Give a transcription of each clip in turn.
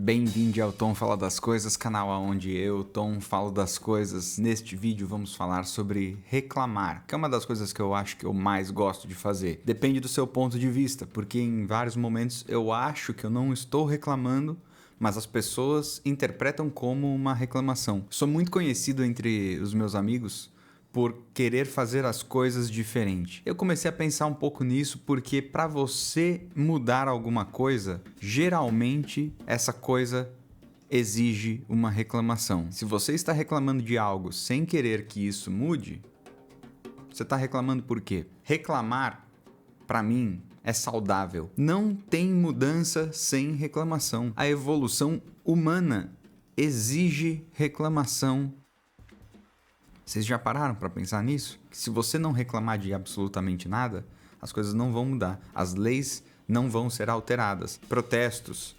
Bem-vindo ao Tom Fala das Coisas, canal onde eu, Tom, falo das coisas. Neste vídeo vamos falar sobre reclamar, que é uma das coisas que eu acho que eu mais gosto de fazer. Depende do seu ponto de vista, porque em vários momentos eu acho que eu não estou reclamando, mas as pessoas interpretam como uma reclamação. Sou muito conhecido entre os meus amigos por querer fazer as coisas diferente. Eu comecei a pensar um pouco nisso porque para você mudar alguma coisa, geralmente essa coisa exige uma reclamação. Se você está reclamando de algo sem querer que isso mude, você está reclamando por quê? Reclamar, para mim, é saudável. Não tem mudança sem reclamação. A evolução humana exige reclamação. Vocês já pararam para pensar nisso? Que se você não reclamar de absolutamente nada, as coisas não vão mudar. As leis não vão ser alteradas. Protestos,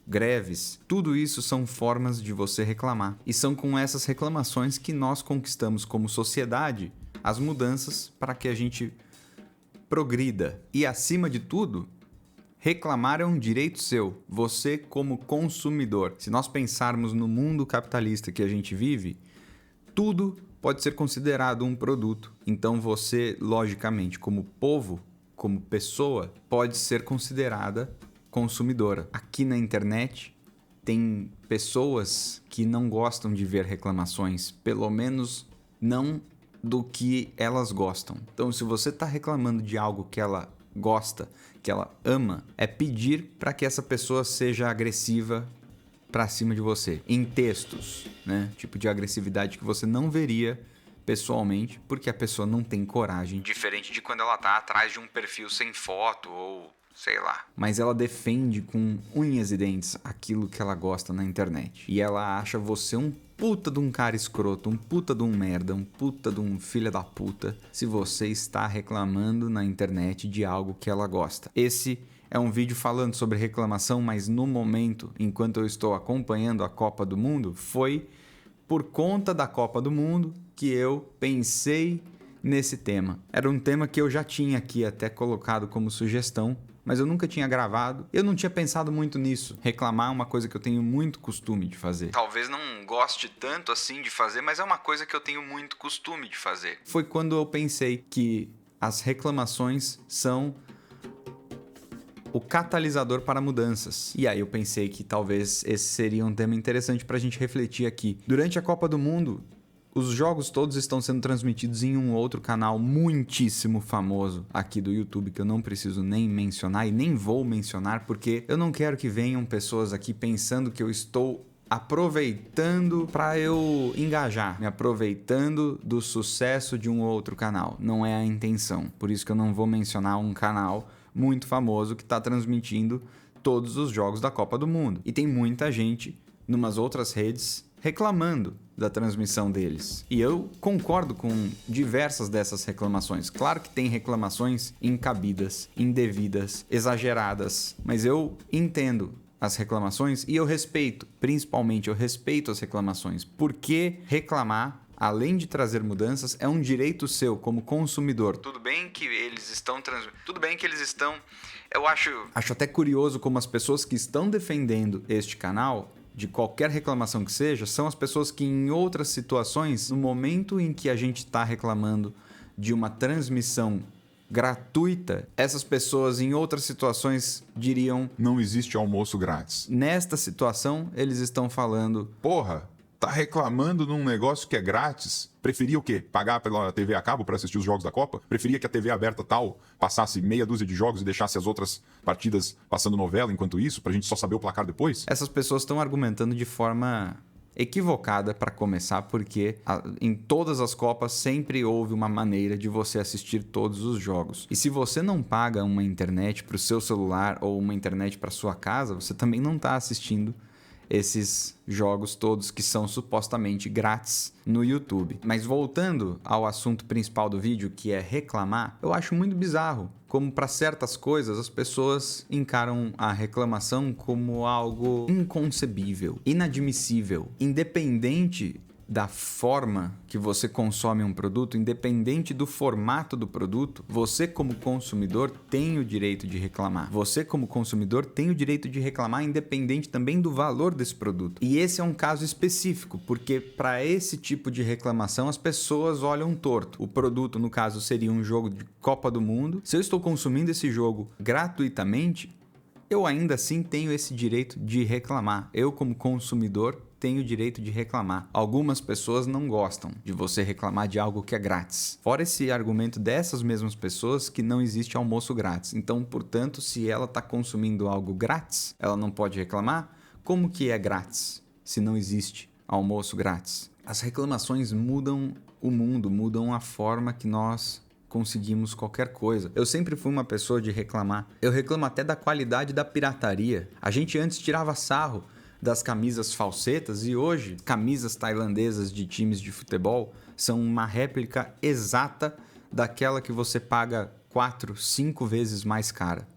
greves, tudo isso são formas de você reclamar. E são com essas reclamações que nós conquistamos como sociedade as mudanças para que a gente progrida. E acima de tudo, reclamar é um direito seu, você como consumidor. Se nós pensarmos no mundo capitalista que a gente vive, tudo pode ser considerado um produto. Então você, logicamente, como povo, como pessoa, pode ser considerada consumidora. Aqui na internet tem pessoas que não gostam de ver reclamações, pelo menos não do que elas gostam. Então, se você está reclamando de algo que ela gosta, que ela ama, é pedir para que essa pessoa seja agressiva para cima de você, em textos, né? Tipo de agressividade que você não veria pessoalmente, porque a pessoa não tem coragem. Diferente de quando ela tá atrás de um perfil sem foto ou sei lá. Mas ela defende com unhas e dentes aquilo que ela gosta na internet. E ela acha você um puta de um cara escroto, um puta de um merda, um puta de um filho da puta, se você está reclamando na internet de algo que ela gosta. Esse é um vídeo falando sobre reclamação, mas no momento, enquanto eu estou acompanhando a Copa do Mundo, foi por conta da Copa do Mundo que eu pensei nesse tema. Era um tema que eu já tinha aqui até colocado como sugestão, mas eu nunca tinha gravado. Eu não tinha pensado muito nisso. Reclamar é uma coisa que eu tenho muito costume de fazer. Talvez não goste tanto assim de fazer, mas é uma coisa que eu tenho muito costume de fazer. Foi quando eu pensei que as reclamações são o catalisador para mudanças. E aí eu pensei que talvez esse seria um tema interessante para a gente refletir aqui. Durante a Copa do Mundo, os jogos todos estão sendo transmitidos em um outro canal muitíssimo famoso aqui do YouTube, que eu não preciso nem mencionar e nem vou mencionar, porque eu não quero que venham pessoas aqui pensando que eu estou aproveitando para eu engajar, me aproveitando do sucesso de um outro canal. Não é a intenção. Por isso que eu não vou mencionar um canal muito famoso que está transmitindo todos os jogos da Copa do Mundo. E tem muita gente numas outras redes reclamando da transmissão deles. E eu concordo com diversas dessas reclamações. Claro que tem reclamações incabidas, indevidas, exageradas, mas eu entendo as reclamações e eu respeito, principalmente eu respeito as reclamações, porque reclamar, além de trazer mudanças, é um direito seu como consumidor. Tudo bem que eles estão Eu acho até curioso como as pessoas que estão defendendo este canal, de qualquer reclamação que seja, são as pessoas que em outras situações, no momento em que a gente está reclamando de uma transmissão gratuita, essas pessoas em outras situações diriam: não existe almoço grátis. Nesta situação, eles estão falando: Porra, tá reclamando num negócio que é grátis? Preferia o quê? Pagar pela TV a cabo para assistir os jogos da Copa? Preferia que a TV aberta tal passasse meia dúzia de jogos e deixasse as outras partidas passando novela enquanto isso, pra gente só saber o placar depois? Essas pessoas estão argumentando de forma equivocada para começar, porque em todas as Copas sempre houve uma maneira de você assistir todos os jogos. E se você não paga uma internet para o seu celular ou uma internet para sua casa, você também não está assistindo esses jogos todos que são supostamente grátis no YouTube. Mas voltando ao assunto principal do vídeo, que é reclamar, eu acho muito bizarro como para certas coisas as pessoas encaram a reclamação como algo inconcebível, inadmissível, independente da forma que você consome um produto, independente do formato do produto, você como consumidor tem o direito de reclamar. Você como consumidor tem o direito de reclamar independente também do valor desse produto. E esse é um caso específico, porque para esse tipo de reclamação as pessoas olham torto. O produto, no caso, seria um jogo de Copa do Mundo. Se eu estou consumindo esse jogo gratuitamente, eu ainda assim tenho esse direito de reclamar. Eu como consumidor tem o direito de reclamar. Algumas pessoas não gostam de você reclamar de algo que é grátis. Fora esse argumento dessas mesmas pessoas que não existe almoço grátis. Então, portanto, se ela está consumindo algo grátis, ela não pode reclamar? Como que é grátis se não existe almoço grátis? As reclamações mudam o mundo, mudam a forma que nós conseguimos qualquer coisa. Eu sempre fui uma pessoa de reclamar. Eu reclamo até da qualidade da pirataria. A gente antes tirava sarro das camisas falsetas e hoje camisas tailandesas de times de futebol são uma réplica exata daquela que você paga 4, 5 vezes mais cara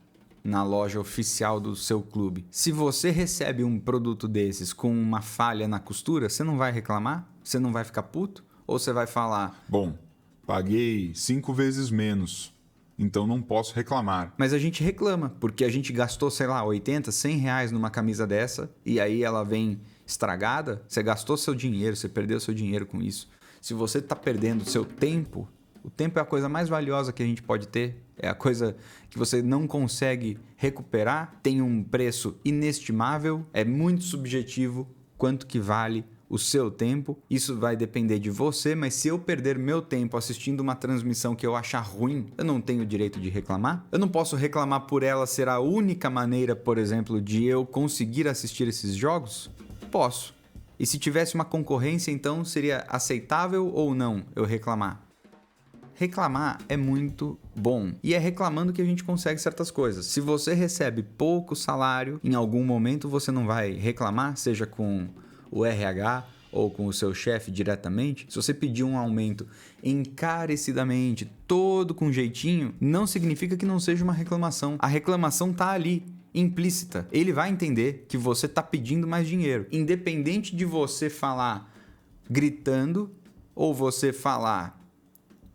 na loja oficial do seu clube. Se você recebe um produto desses com uma falha na costura, você não vai reclamar? Você não vai ficar puto? Ou você vai falar: bom, paguei 5 vezes menos, então não posso reclamar. Mas a gente reclama, porque a gente gastou, sei lá, 80, 100 reais numa camisa dessa, e aí ela vem estragada, você gastou seu dinheiro, você perdeu seu dinheiro com isso. Se você está perdendo seu tempo, o tempo é a coisa mais valiosa que a gente pode ter, é a coisa que você não consegue recuperar, tem um preço inestimável, é muito subjetivo quanto que vale o seu tempo. Isso vai depender de você, mas se eu perder meu tempo assistindo uma transmissão que eu achar ruim, eu não tenho o direito de reclamar? Eu não posso reclamar por ela ser a única maneira, por exemplo, de eu conseguir assistir esses jogos? Posso. E se tivesse uma concorrência, então seria aceitável ou não eu reclamar? Reclamar é muito bom. E é reclamando que a gente consegue certas coisas. Se você recebe pouco salário, em algum momento você não vai reclamar, seja com o RH ou com o seu chefe diretamente. Se você pedir um aumento encarecidamente, todo com jeitinho, não significa que não seja uma reclamação. A reclamação está ali, implícita. Ele vai entender que você está pedindo mais dinheiro. Independente de você falar gritando ou você falar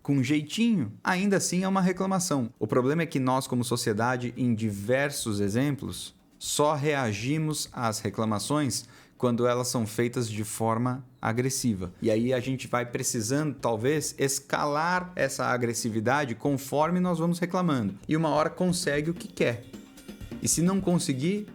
com jeitinho, ainda assim é uma reclamação. O problema é que nós, como sociedade, em diversos exemplos, só reagimos às reclamações quando elas são feitas de forma agressiva. E aí a gente vai precisando, talvez, escalar essa agressividade conforme nós vamos reclamando. E uma hora consegue o que quer. E se não conseguir,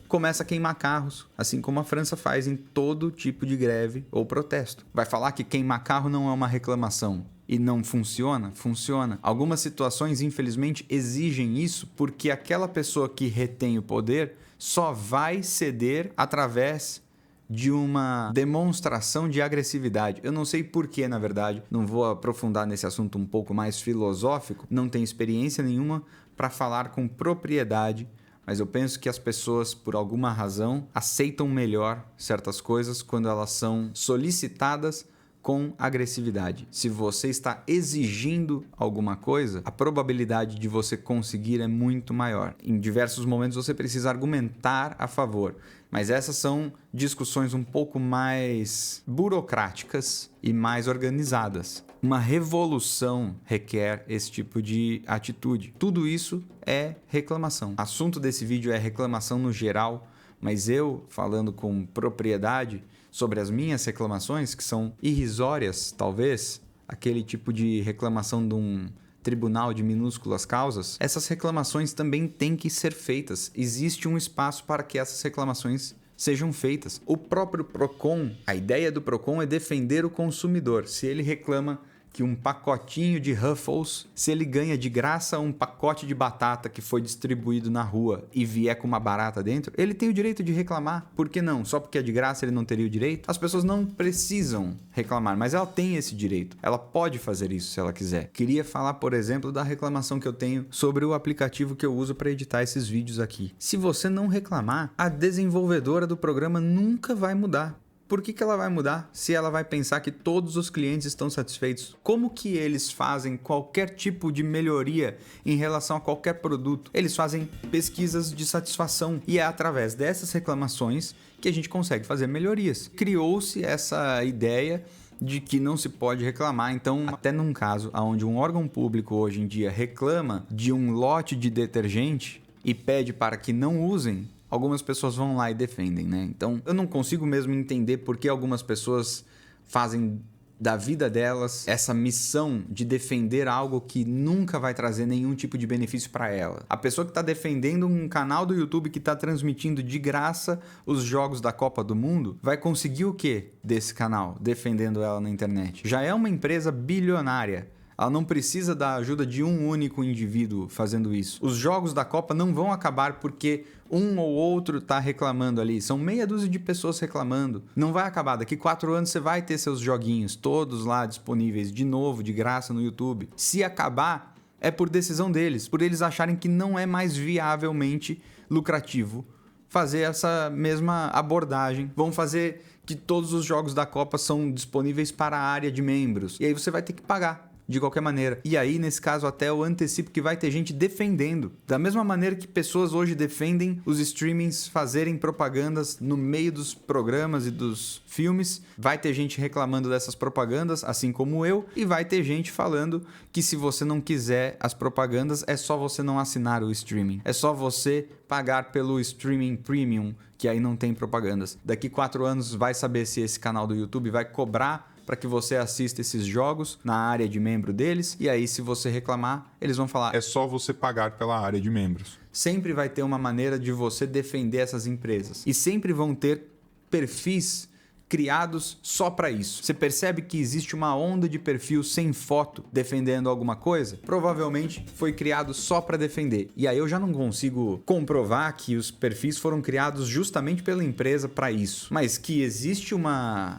começa a queimar carros, assim como a França faz em todo tipo de greve ou protesto. Vai falar que queimar carro não é uma reclamação e não funciona? Funciona. Algumas situações, infelizmente, exigem isso porque aquela pessoa que retém o poder só vai ceder através de uma demonstração de agressividade. Eu não sei porquê, na verdade, não vou aprofundar nesse assunto um pouco mais filosófico, não tenho experiência nenhuma para falar com propriedade, mas eu penso que as pessoas, por alguma razão, aceitam melhor certas coisas quando elas são solicitadas com agressividade. Se você está exigindo alguma coisa, a probabilidade de você conseguir é muito maior. Em diversos momentos você precisa argumentar a favor, mas essas são discussões um pouco mais burocráticas e mais organizadas. Uma revolução requer esse tipo de atitude. Tudo isso é reclamação. O assunto desse vídeo é reclamação no geral, mas eu, falando com propriedade sobre as minhas reclamações, que são irrisórias, talvez, aquele tipo de reclamação de um tribunal de minúsculas causas, essas reclamações também têm que ser feitas. Existe um espaço para que essas reclamações sejam feitas. O próprio Procon, a ideia do Procon é defender o consumidor. Se ele reclama que um pacotinho de Ruffles, se ele ganha de graça um pacote de batata que foi distribuído na rua e vier com uma barata dentro, ele tem o direito de reclamar. Por que não? Só porque é de graça ele não teria o direito? As pessoas não precisam reclamar, mas ela tem esse direito. Ela pode fazer isso se ela quiser. Queria falar, por exemplo, da reclamação que eu tenho sobre o aplicativo que eu uso para editar esses vídeos aqui. Se você não reclamar, a desenvolvedora do programa nunca vai mudar. Por que ela vai mudar se ela vai pensar que todos os clientes estão satisfeitos? Como que eles fazem qualquer tipo de melhoria em relação a qualquer produto? Eles fazem pesquisas de satisfação e é através dessas reclamações que a gente consegue fazer melhorias. Criou-se essa ideia de que não se pode reclamar, então até num caso onde um órgão público hoje em dia reclama de um lote de detergente e pede para que não usem, algumas pessoas vão lá e defendem, né? Então, eu não consigo mesmo entender por que algumas pessoas fazem da vida delas essa missão de defender algo que nunca vai trazer nenhum tipo de benefício para ela. A pessoa que está defendendo um canal do YouTube que está transmitindo de graça os jogos da Copa do Mundo vai conseguir o quê desse canal defendendo ela na internet? Já é uma empresa bilionária. Ela não precisa da ajuda de um único indivíduo fazendo isso. Os jogos da Copa não vão acabar porque um ou outro está reclamando ali. São meia dúzia de pessoas reclamando. Não vai acabar. Daqui 4 anos você vai ter seus joguinhos todos lá disponíveis de novo, de graça no YouTube. Se acabar, é por decisão deles. Por eles acharem que não é mais viavelmente lucrativo fazer essa mesma abordagem. Vão fazer que todos os jogos da Copa são disponíveis para a área de membros. E aí você vai ter que pagar de qualquer maneira. E aí, nesse caso, até eu antecipo que vai ter gente defendendo. Da mesma maneira que pessoas hoje defendem os streamings fazerem propagandas no meio dos programas e dos filmes, vai ter gente reclamando dessas propagandas, assim como eu, e vai ter gente falando que se você não quiser as propagandas, é só você não assinar o streaming. É só você pagar pelo streaming premium, que aí não tem propagandas. Daqui 4 anos vai saber se esse canal do YouTube vai cobrar para que você assista esses jogos na área de membro deles, e aí se você reclamar, eles vão falar: É só você pagar pela área de membros. Sempre vai ter uma maneira de você defender essas empresas. E sempre vão ter perfis criados só para isso. Você percebe que existe uma onda de perfil sem foto defendendo alguma coisa? Provavelmente foi criado só para defender. E aí eu já não consigo comprovar que os perfis foram criados justamente pela empresa para isso. Mas que existe uma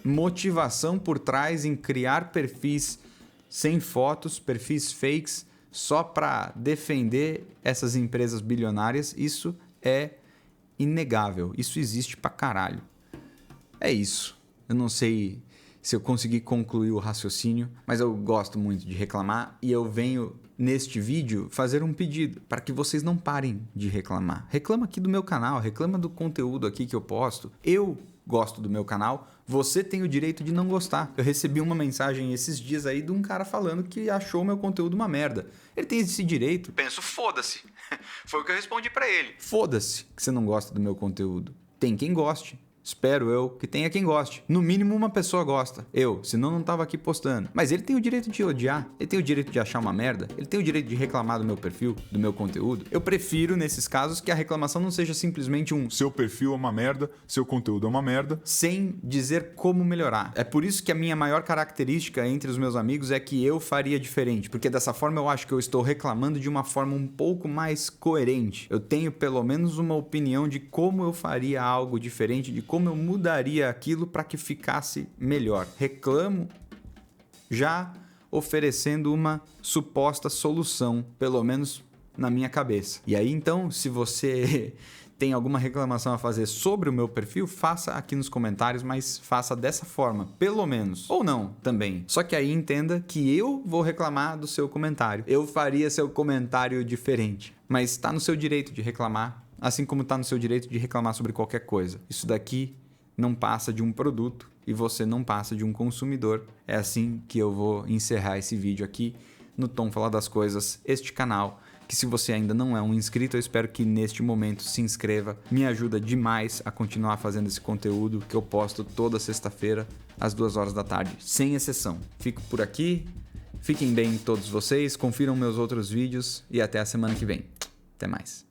motivação por trás em criar perfis sem fotos, perfis fakes, só para defender essas empresas bilionárias, isso é inegável. Isso existe pra caralho. É isso. Eu não sei se eu consegui concluir o raciocínio, mas eu gosto muito de reclamar e eu venho neste vídeo fazer um pedido para que vocês não parem de reclamar. Reclama aqui do meu canal, reclama do conteúdo aqui que eu posto. Eu gosto do meu canal, você tem o direito de não gostar. Eu recebi uma mensagem esses dias aí de um cara falando que achou o meu conteúdo uma merda. Ele tem esse direito. Penso, foda-se. Foi o que eu respondi pra ele. Foda-se que você não gosta do meu conteúdo. Tem quem goste. Espero eu que tenha quem goste. No mínimo uma pessoa gosta. Eu, senão não tava aqui postando. Mas ele tem o direito de odiar. Ele tem o direito de achar uma merda. Ele tem o direito de reclamar do meu perfil, do meu conteúdo. Eu prefiro, nesses casos, que a reclamação não seja simplesmente um Seu perfil é uma merda, seu conteúdo é uma merda, sem dizer como melhorar. É por isso que a minha maior característica entre os meus amigos é que eu faria diferente. Porque dessa forma eu acho que eu estou reclamando de uma forma um pouco mais coerente. Eu tenho pelo menos uma opinião de como eu faria algo diferente, de como eu mudaria aquilo para que ficasse melhor. Reclamo já oferecendo uma suposta solução, pelo menos na minha cabeça. E aí então, se você tem alguma reclamação a fazer sobre o meu perfil, faça aqui nos comentários, mas faça dessa forma, pelo menos. Ou não, também. Só que aí entenda que eu vou reclamar do seu comentário. Eu faria seu comentário diferente. Mas está no seu direito de reclamar, assim como está no seu direito de reclamar sobre qualquer coisa. Isso daqui não passa de um produto e você não passa de um consumidor. É assim que eu vou encerrar esse vídeo aqui no Tom Fala das Coisas, este canal, que se você ainda não é um inscrito, eu espero que neste momento se inscreva. Me ajuda demais a continuar fazendo esse conteúdo que eu posto toda sexta-feira às 2 horas da tarde, sem exceção. Fico por aqui, fiquem bem todos vocês, confiram meus outros vídeos e até a semana que vem. Até mais.